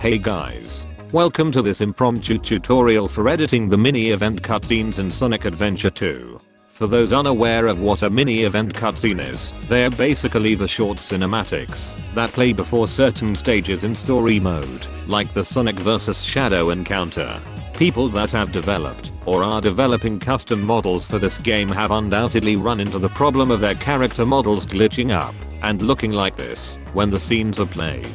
Hey guys. Welcome to this impromptu tutorial for editing the mini event cutscenes in Sonic Adventure 2. For those unaware of what a mini event cutscene is, they're basically the short cinematics that play before certain stages in story mode, like the Sonic vs Shadow encounter. People that have developed or are developing custom models for this game have undoubtedly run into the problem of their character models glitching up and looking like this when the scenes are played.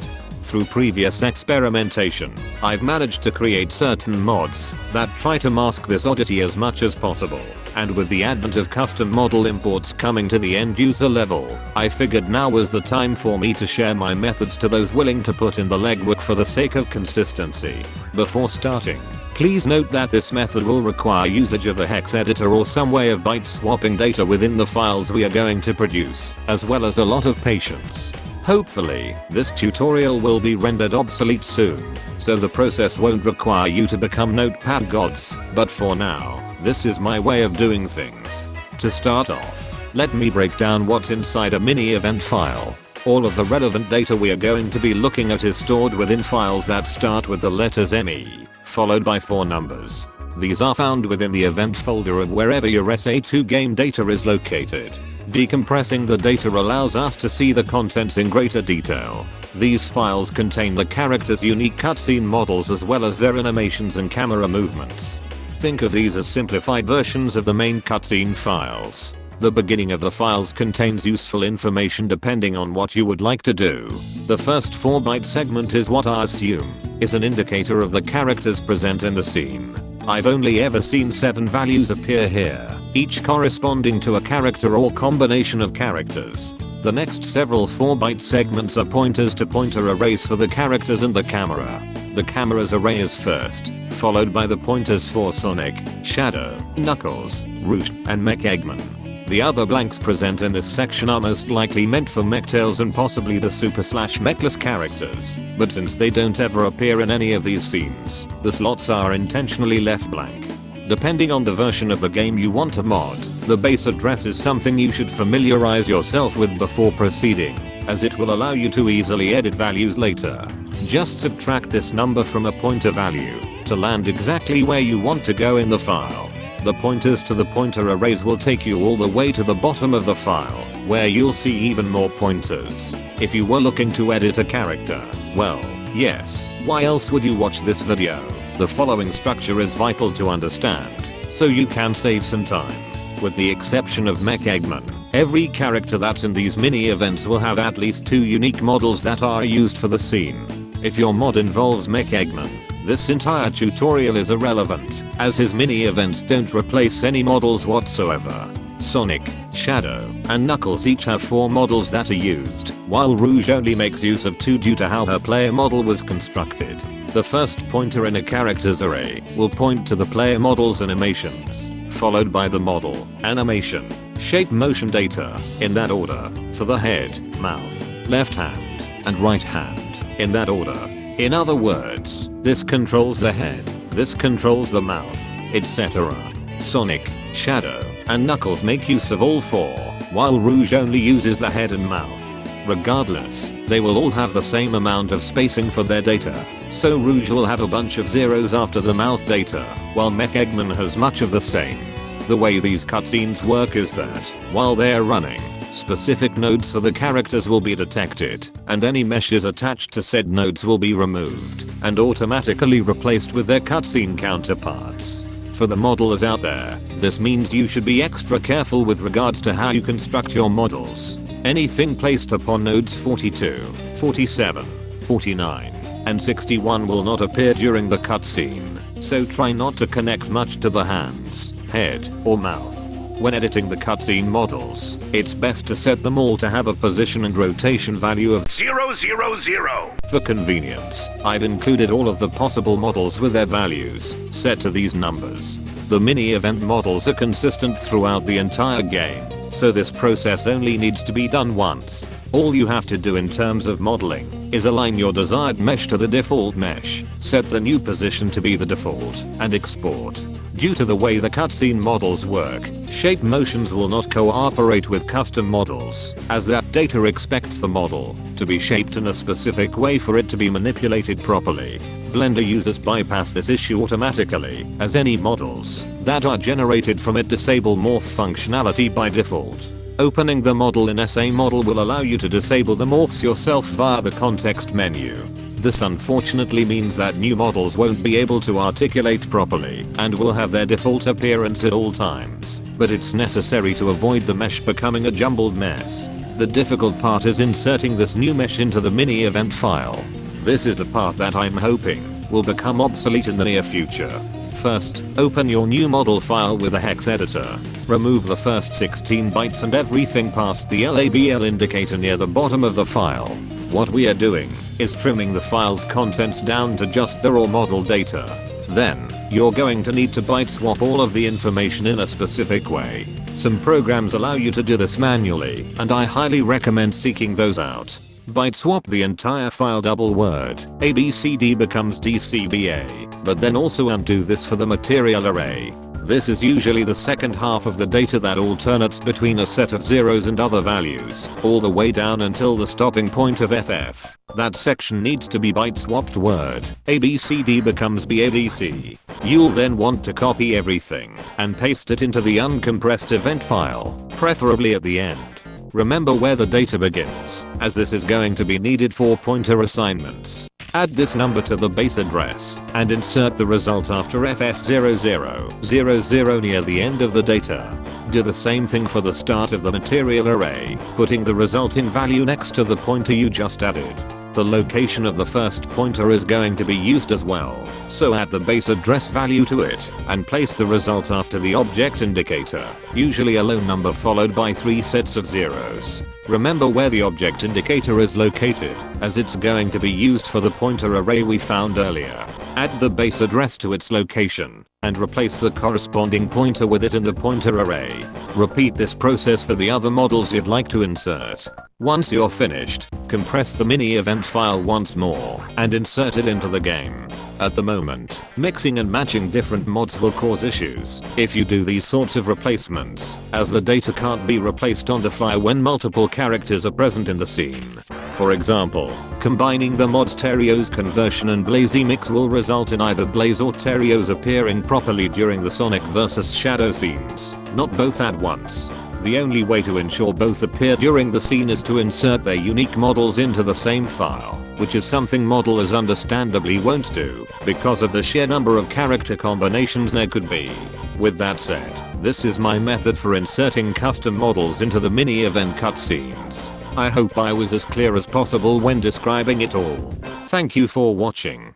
Through previous experimentation, I've managed to create certain mods that try to mask this oddity as much as possible, and with the advent of custom model imports coming to the end user level, I figured now was the time for me to share my methods to those willing to put in the legwork for the sake of consistency. Before starting, please note that this method will require usage of a hex editor or some way of byte swapping data within the files we are going to produce, as well as a lot of patience. Hopefully, this tutorial will be rendered obsolete soon, so the process won't require you to become notepad gods, but for now, this is my way of doing things. To start off, let me break down what's inside a mini event file. All of the relevant data we are going to be looking at is stored within files that start with the letters ME, followed by 4 numbers. These are found within the event folder of wherever your SA2 game data is located. Decompressing the data allows us to see the contents in greater detail. These files contain the characters' unique cutscene models as well as their animations and camera movements. Think of these as simplified versions of the main cutscene files. The beginning of the files contains useful information depending on what you would like to do. The first 4-byte segment is what I assume is an indicator of the characters present in the scene. I've only ever seen 7 values appear here, each corresponding to a character or combination of characters. The next several 4-byte segments are pointers to pointer arrays for the characters and the camera. The camera's array is first, followed by the pointers for Sonic, Shadow, Knuckles, Rouge, and Mech Eggman. The other blanks present in this section are most likely meant for MechTails and possibly the Super/Mechless characters, but since they don't ever appear in any of these scenes, the slots are intentionally left blank. Depending on the version of the game you want to mod, the base address is something you should familiarize yourself with before proceeding, as it will allow you to easily edit values later. Just subtract this number from a pointer value to land exactly where you want to go in the file. The pointers to the pointer arrays will take you all the way to the bottom of the file, where you'll see even more pointers. If you were looking to edit a character, well, yes, why else would you watch this video? The following structure is vital to understand, so you can save some time. With the exception of Mech Eggman, every character that's in these mini events will have at least 2 unique models that are used for the scene. If your mod involves Mech Eggman, this entire tutorial is irrelevant, as his mini events don't replace any models whatsoever. Sonic, Shadow, and Knuckles each have 4 models that are used, while Rouge only makes use of 2 due to how her player model was constructed. The first pointer in a character's array will point to the player model's animations, followed by the model, animation, shape motion data, in that order, for the head, mouth, left hand, and right hand, in that order. In other words, this controls the head, this controls the mouth, etc. Sonic, Shadow, and Knuckles make use of all 4, while Rouge only uses the head and mouth. Regardless, they will all have the same amount of spacing for their data, so Rouge will have a bunch of zeros after the mouth data, while Mech Eggman has much of the same. The way these cutscenes work is that, while they're running, specific nodes for the characters will be detected, and any meshes attached to said nodes will be removed, and automatically replaced with their cutscene counterparts. For the modelers out there, this means you should be extra careful with regards to how you construct your models. Anything placed upon nodes 42, 47, 49, and 61 will not appear during the cutscene, so try not to connect much to the hands, head, or mouth. When editing the cutscene models, it's best to set them all to have a position and rotation value of 000. For convenience, I've included all of the possible models with their values set to these numbers. The mini event models are consistent throughout the entire game, so this process only needs to be done once. All you have to do in terms of modeling is align your desired mesh to the default mesh, set the new position to be the default, and export. Due to the way the cutscene models work, shape motions will not cooperate with custom models, as that data expects the model to be shaped in a specific way for it to be manipulated properly. Blender users bypass this issue automatically, as any models that are generated from it disable morph functionality by default. Opening the model in SA Model will allow you to disable the morphs yourself via the context menu. This unfortunately means that new models won't be able to articulate properly and will have their default appearance at all times, but it's necessary to avoid the mesh becoming a jumbled mess. The difficult part is inserting this new mesh into the mini event file. This is the part that I'm hoping will become obsolete in the near future. First, open your new model file with a hex editor. Remove the first 16 bytes and everything past the label indicator near the bottom of the file. What we are doing is trimming the file's contents down to just the raw model data. Then, you're going to need to byte swap all of the information in a specific way. Some programs allow you to do this manually, and I highly recommend seeking those out. Byte swap the entire file double word ABCD becomes DCBA, but then also undo this for the material array. This is usually the second half of the data that alternates between a set of zeros and other values, all the way down until the stopping point of FF. That section needs to be byte swapped word ABCD becomes BABC. You'll then want to copy everything and paste it into the uncompressed event file, preferably at the end. Remember where the data begins, as this is going to be needed for pointer assignments. Add this number to the base address and insert the result after FF0000 near the end of the data. Do the same thing for the start of the material array, putting the resulting value next to the pointer you just added. The location of the first pointer is going to be used as well, so add the base address value to it and place the result after the object indicator, usually a low number followed by 3 sets of zeros. Remember where the object indicator is located, as it's going to be used for the pointer array we found earlier. Add the base address to its location and replace the corresponding pointer with it in the pointer array. Repeat this process for the other models you'd like to insert. Once you're finished, compress the mini event file once more and insert it into the game. At the moment, mixing and matching different mods will cause issues if you do these sorts of replacements, as the data can't be replaced on the fly when multiple characters are present in the scene. For example, combining the mods Terios conversion and Blazy mix will result in either Blaze or Terios appearing properly during the Sonic vs Shadow scenes, not both at once. The only way to ensure both appear during the scene is to insert their unique models into the same file, which is something modelers understandably won't do, because of the sheer number of character combinations there could be. With that said, this is my method for inserting custom models into the mini event cutscenes. I hope I was as clear as possible when describing it all. Thank you for watching.